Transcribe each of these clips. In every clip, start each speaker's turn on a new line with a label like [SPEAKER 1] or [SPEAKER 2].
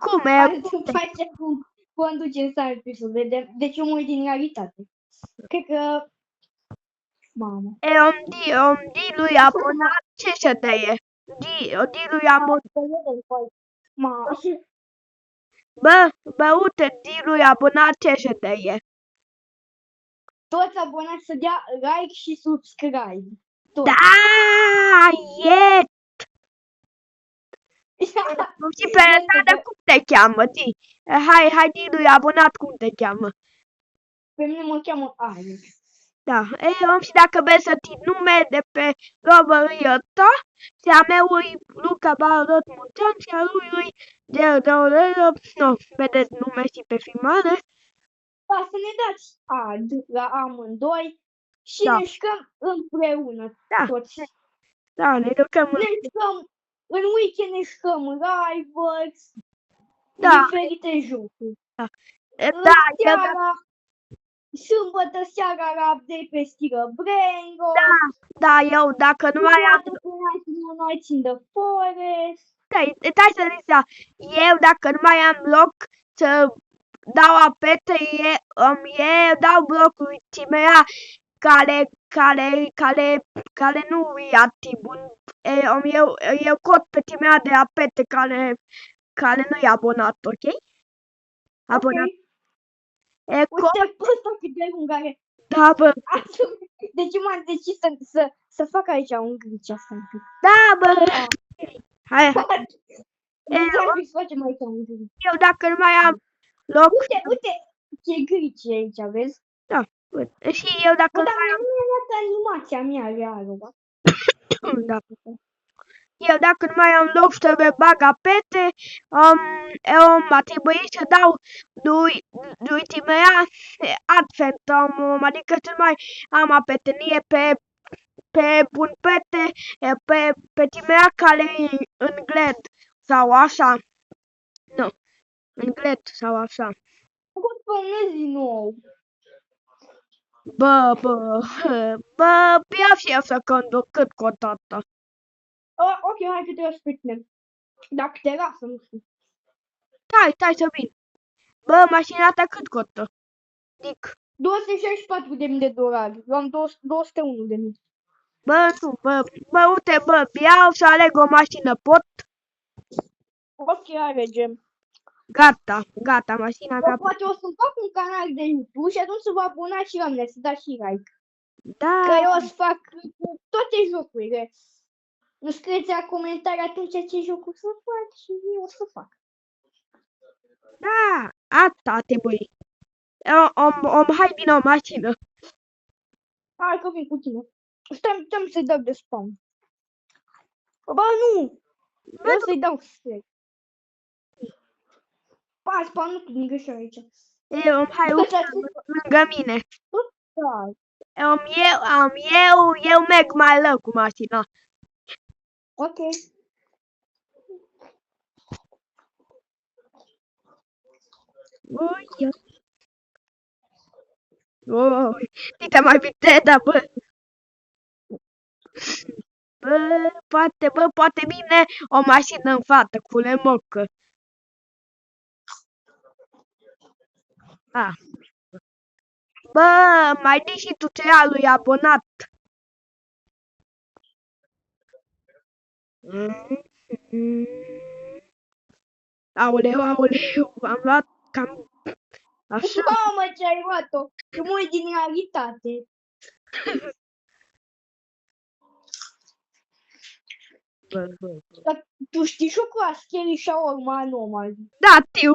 [SPEAKER 1] Cum e?
[SPEAKER 2] Hai să facem cum conducem saltul, să vedem. Deci eu mă uit din realitate. Cred că... Mamă.
[SPEAKER 1] Om di lui abonat ce să dăie? Di lui abonat.
[SPEAKER 2] Mamă.
[SPEAKER 1] Bă, uite, di lui abonat ce să dăie?
[SPEAKER 2] Toți abonați să dea like și subscribe. Toți.
[SPEAKER 1] Da, e! Și pe ăsta cum te cheamă, zi? Hai, di lui abonat cum te cheamă.
[SPEAKER 2] Pe mine mă cheamă Alex.
[SPEAKER 1] Da, om și dacă vrei să ții nume de pe robăria ta, și a meu îi Luca Barot Muntean și a lui îi nu, vedeți nume și pe filmare.
[SPEAKER 2] Da, să ne dați ad la amândoi și
[SPEAKER 1] Da.
[SPEAKER 2] ne jucăm împreună toți.
[SPEAKER 1] Da, ne jucăm
[SPEAKER 2] în weekend ne jucăm live-uri, diferite jocuri.
[SPEAKER 1] Da,
[SPEAKER 2] seara, sâmbătă seara la update pe stilă Braingo.
[SPEAKER 1] Da, eu dacă nu mai am...
[SPEAKER 2] Nights in the Forest.
[SPEAKER 1] Stai să zic, eu dacă nu mai am loc să dau apete, eu dau blocul mea care nu e atât bun. Eu cot pe timea de apete care nu e abonat, ok? Abonat.
[SPEAKER 2] Uite pe ăsta cât de lung are.
[SPEAKER 1] Da, bă.
[SPEAKER 2] Deci m-am decis să fac aici un glitch asta.
[SPEAKER 1] Da, bă. Hai.
[SPEAKER 2] Să facem aici un glitch.
[SPEAKER 1] Eu dacă nu mai am loc...
[SPEAKER 2] Uite, ce glitch e aici, vezi?
[SPEAKER 1] Da, și eu dacă
[SPEAKER 2] nu mai am... Nu mi-a animația mea reală, da?
[SPEAKER 1] Da. Eu dacă nu mai am loc să le bag apete, a trebuit să dau lui Timea adventom, adică să nu mai am apetenie pe bun pete, pe Timea care e în gled sau așa. Nu, în gled sau așa.
[SPEAKER 2] Cum spuneți din nou?
[SPEAKER 1] Bă, ia și eu să conduc cât cotată.
[SPEAKER 2] Ok, hai că te las pe tine. Dacă te lasă, nu știu.
[SPEAKER 1] Stai să vin. Bă, mașina ta cât costă? Dic.
[SPEAKER 2] $264.000. Eu am 201.000.
[SPEAKER 1] Bă, nu, bă, uite, bă, iau să aleg o mașină, pot?
[SPEAKER 2] Ok, alegem.
[SPEAKER 1] Gata, mașina mea.
[SPEAKER 2] Poate o să-mi fac un canal de YouTube și atunci să vă abonați și la mine, să dați și like.
[SPEAKER 1] Da.
[SPEAKER 2] Că eu o să fac toate jocurile. Nu scrieți la comentarii atunci ce jocuri să fac și eu o să fac.
[SPEAKER 1] Da, asta trebuie. Hai bine o mașină.
[SPEAKER 2] Hai că vin cu tine. Stai să-i dau de spam. Bă, nu! Vreau să-i dau straight. Spam nu click așa aici.
[SPEAKER 1] Hai, uite, lângă mine.
[SPEAKER 2] Da.
[SPEAKER 1] Eu merg mai lău cu mașina.
[SPEAKER 2] Ok.
[SPEAKER 1] Uite mai viteză, bă. Poate vine o mașină în față cu lemocă. Bă, mai di și tu cea lui abonat. Aoleu, am luat cam așa.
[SPEAKER 2] Mamă, ce ai luat-o? Eu mă uit din realitate.
[SPEAKER 1] Bă.
[SPEAKER 2] Dar tu știi jocul ăla Scary Shawarma Anomaly?
[SPEAKER 1] Da, știu.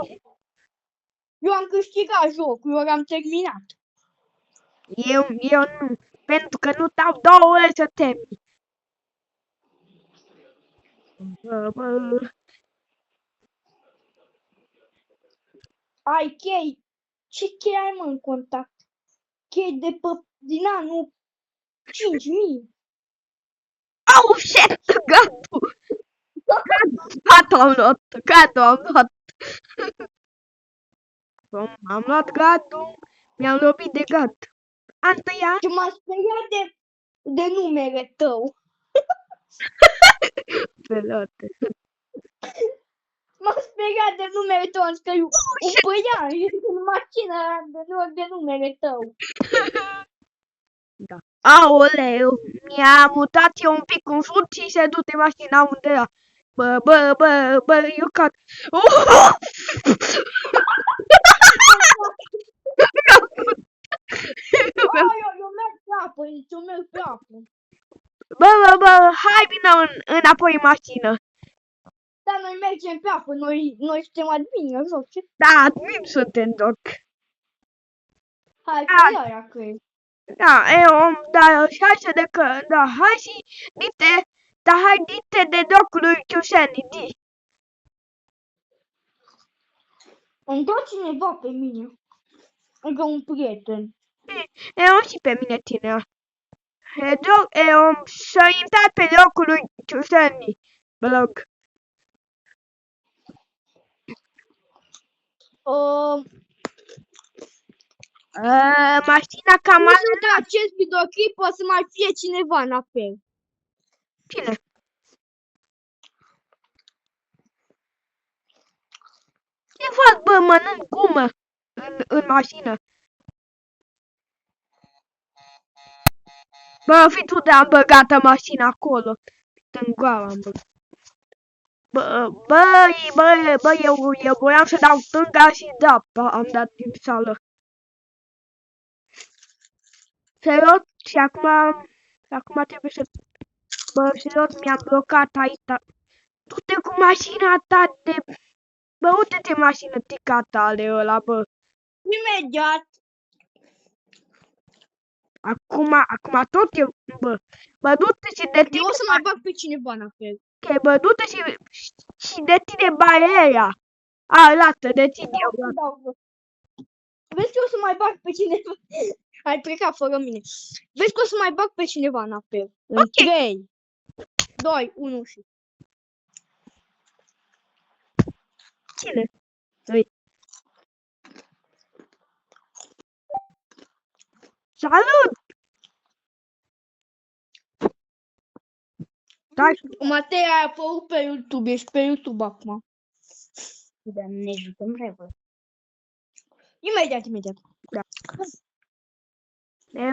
[SPEAKER 2] Eu am câștigat jocul, eu l-am terminat.
[SPEAKER 1] Eu nu, pentru că nu dau 2 ore să termin. Bă.
[SPEAKER 2] Ai chei? Ce chei ai, mă, în contact? Chei din anul 5000.
[SPEAKER 1] Oh, shit, gata. Gata, am luat. Am luat gatul, mi-am lovit de gat.
[SPEAKER 2] Ce m-a speriat de numele tău.
[SPEAKER 1] pelote.
[SPEAKER 2] M-am speriat de numele tău, am zis că e un băiat, ești în mașină de numele tău.
[SPEAKER 1] Da. Aoleu, mi-a mutat eu un pic în sud și se duce mașina unde era. Bă, eu cad.
[SPEAKER 2] Eu merg pe apă, deci eu merg pe apă.
[SPEAKER 1] Bă, hai vină înapoi în mașină.
[SPEAKER 2] Dar noi mergem pe apă, noi suntem admini, sau ce?
[SPEAKER 1] Da, admin suntem, doc.
[SPEAKER 2] Hai,
[SPEAKER 1] Da.
[SPEAKER 2] că e aia, cred.
[SPEAKER 1] Da, da, și hai să da, hai și hai dite de docului Chiușeni, di.
[SPEAKER 2] Îmi dă cineva pe mine. Încă un prieten.
[SPEAKER 1] Și pe mine tinea. Să intrați pe locul lui Chiușeni, vă rog. Mașina cam
[SPEAKER 2] Nu știu de acest videoclip o să mai fie cineva în apel.
[SPEAKER 1] Cine? Ce fac, bă, mănânc gumă în mașină. Bă, fi tu de-am băgat mașina acolo. În goară am băgat. Bă, eu voiam să dau stânga și da, am dat din sală. Serios, și acum trebuie să... Bă, serios, mi-am blocat aici. Du-te cu mașina ta de... Bă, uite-te mașină ticată ale ăla, bă.
[SPEAKER 2] Imediat.
[SPEAKER 1] Acum tot eu, bă, du-te și de tine...
[SPEAKER 2] Eu o să mai bag pe cineva în apel.
[SPEAKER 1] Ok, bă, du-te și de tine bariera. Lasă, de tine eu.
[SPEAKER 2] Vezi că o să mai bag pe cineva. Ai plecat fără mine. Vezi că o să mai bag pe cineva în apel. În 3, 2, 1 și...
[SPEAKER 1] Cine? Ui. Salut! Dai.
[SPEAKER 2] Matei a apărut pe YouTube, ești pe YouTube acum. Da, ne jucăm repede. Imediat.
[SPEAKER 1] Da. Bă,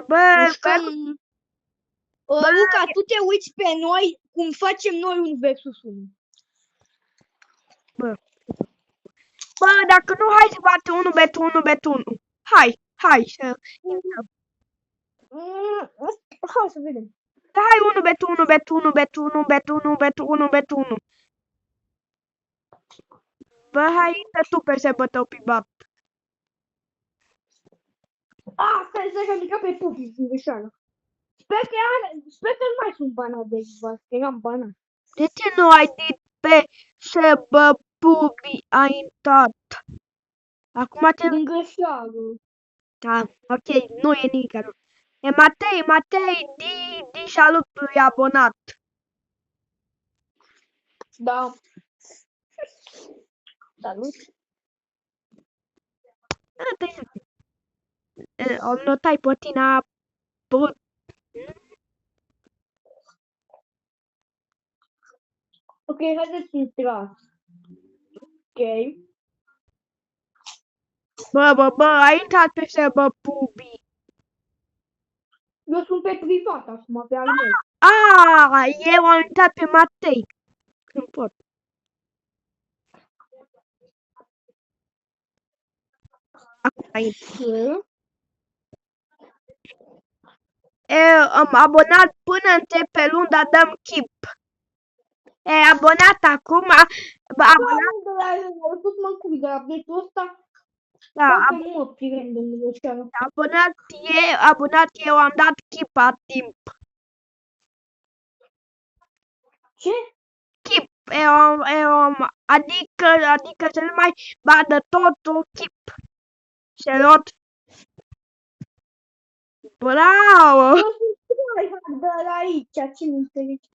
[SPEAKER 2] Luca, tu te uiți pe noi cum facem noi 1 versus 1.
[SPEAKER 1] Bă, dacă nu, hai să batem 1v1. Hai să...
[SPEAKER 2] Hai să vedem.
[SPEAKER 1] Hai 1v1. Bă, hai să tu pe se bătău pe bat.
[SPEAKER 2] Stai că am picat pe pupi din greșeală. Sper că nu mai sunt banat de ziua, că eram banat.
[SPEAKER 1] De ce nu ai dit pe se bă pupi a intrat? Acum te...
[SPEAKER 2] Din greșeală.
[SPEAKER 1] Da, ok, nu e nimic. E Matei, di salutului abonat.
[SPEAKER 2] Da. Salut.
[SPEAKER 1] Am notat pe tine
[SPEAKER 2] Ok, haideți să intrați. Ok.
[SPEAKER 1] Bă, ai intrat pe se bă pupi.
[SPEAKER 2] Eu sunt pe privat acum, pe al meu.
[SPEAKER 1] Eu am intrat pe Matei. Nu pot. Acum ai intrat. Am abonat până începe luna, dăm chip. E abonat acum.
[SPEAKER 2] Tot mă încurc de la update-ul ăsta.
[SPEAKER 1] Da,
[SPEAKER 2] Nu mă prind în greșeală.
[SPEAKER 1] abonat eu, am dat chip a timp.
[SPEAKER 2] Ce?
[SPEAKER 1] Chip, adică să nu mai vadă totul chip. Serios. Bravo!
[SPEAKER 2] De la aici, ce nu înțelegi?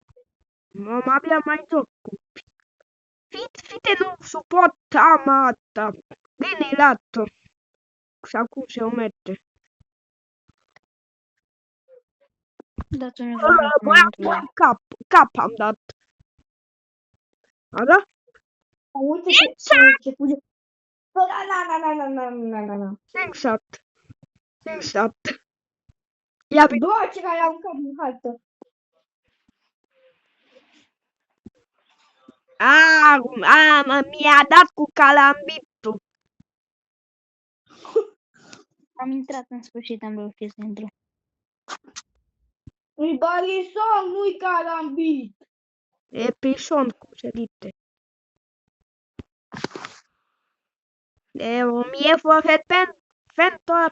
[SPEAKER 1] Abia mai joc. Fite nu suportam asta. Bine, lato. Și acum se omete.
[SPEAKER 2] Da, tu ne
[SPEAKER 1] Cap am dat. Da?
[SPEAKER 2] Uite ce fuge. Na.
[SPEAKER 1] Exact. Ia pe...
[SPEAKER 2] Doar ce care au cap din haltă.
[SPEAKER 1] Mi-a dat cu calambitul.
[SPEAKER 3] Am intrat în sfârșit, am reușit să intru.
[SPEAKER 2] Îi barison, nu-i carambit.
[SPEAKER 1] E pison cu sedite. Eu mi-e forfet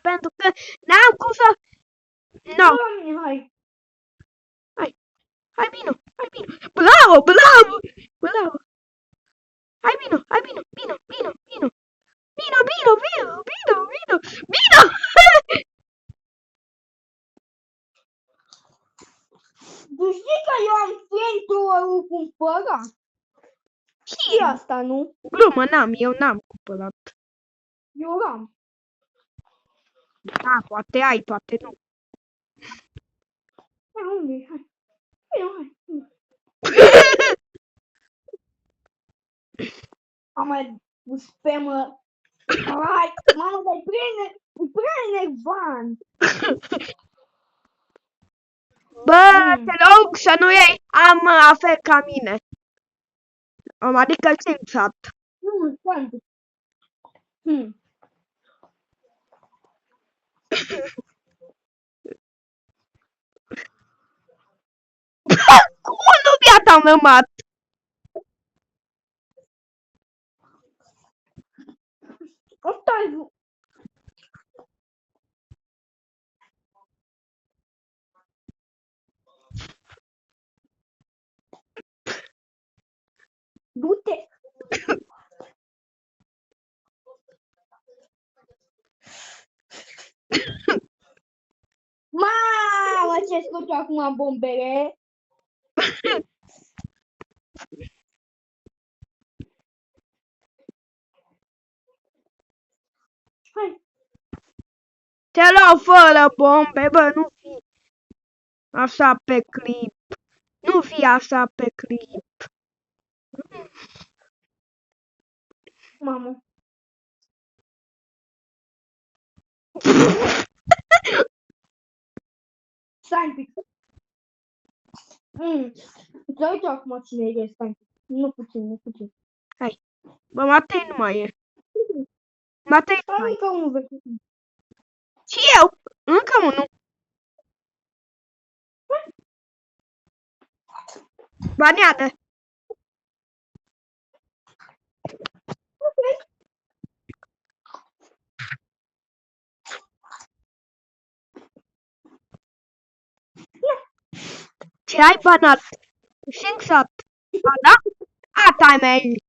[SPEAKER 1] pentru că n-am cum să... No,
[SPEAKER 2] Hai.
[SPEAKER 1] hai vino. Bravo. Hai vino. Vino.
[SPEAKER 2] Tu știi că eu am flamethrower-ul cumpărat? Știi asta, nu?
[SPEAKER 1] Glumă, eu n-am cumpărat.
[SPEAKER 2] Eu l-am.
[SPEAKER 1] Da, poate ai, poate nu.
[SPEAKER 2] Hai, unde-i? Hai. Hai. Am mai spamă. Hai, mamă, dar e prea enervant.
[SPEAKER 1] Bă, te rog să nu iei fel ca mine. Adică simțat.
[SPEAKER 2] Nu, stai.
[SPEAKER 1] Cum nu mi-a rămat?
[SPEAKER 2] Stai. Du-te. Mamă, ce scoți acum bombele? Hai.
[SPEAKER 1] Te luau fără bombe, bă, nu fi așa pe clip. Nu fi așa pe clip.
[SPEAKER 2] Mamă. Stai un pic. Îți uite acum cine e, stai un pic. Nu puțin.
[SPEAKER 1] Bă, Matei nu mai e. Matei nu
[SPEAKER 2] Stai
[SPEAKER 1] mai e.
[SPEAKER 2] încă unul, vezi.
[SPEAKER 1] Și eu, încă unul. Baneadă. Ce ai banat? Sinxat. Da? Ata mei.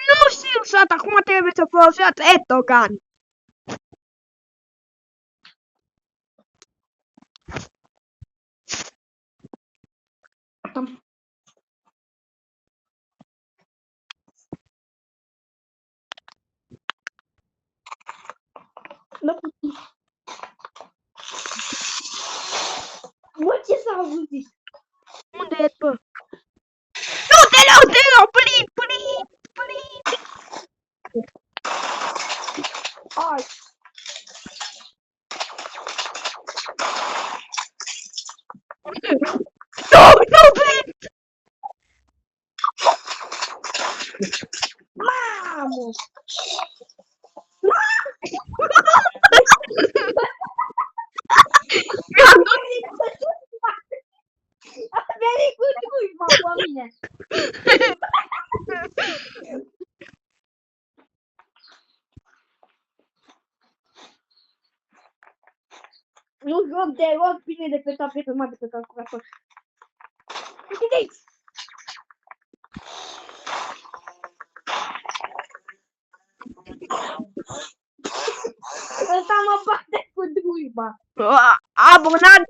[SPEAKER 1] Nu sinxat, acum trebuie să folosească Etogan.
[SPEAKER 2] Bă, ce s-a auzit?
[SPEAKER 1] Unde e, bă? Nu, te luau, plit.
[SPEAKER 2] Ai.
[SPEAKER 1] Nu, plit.
[SPEAKER 2] Mamă! A venit cu drujba pe mine. Nu joc deloc bine de pe tapetă, mai de pe calculator. Uite aici! Ăsta mă bate cu drujba.
[SPEAKER 1] Abonat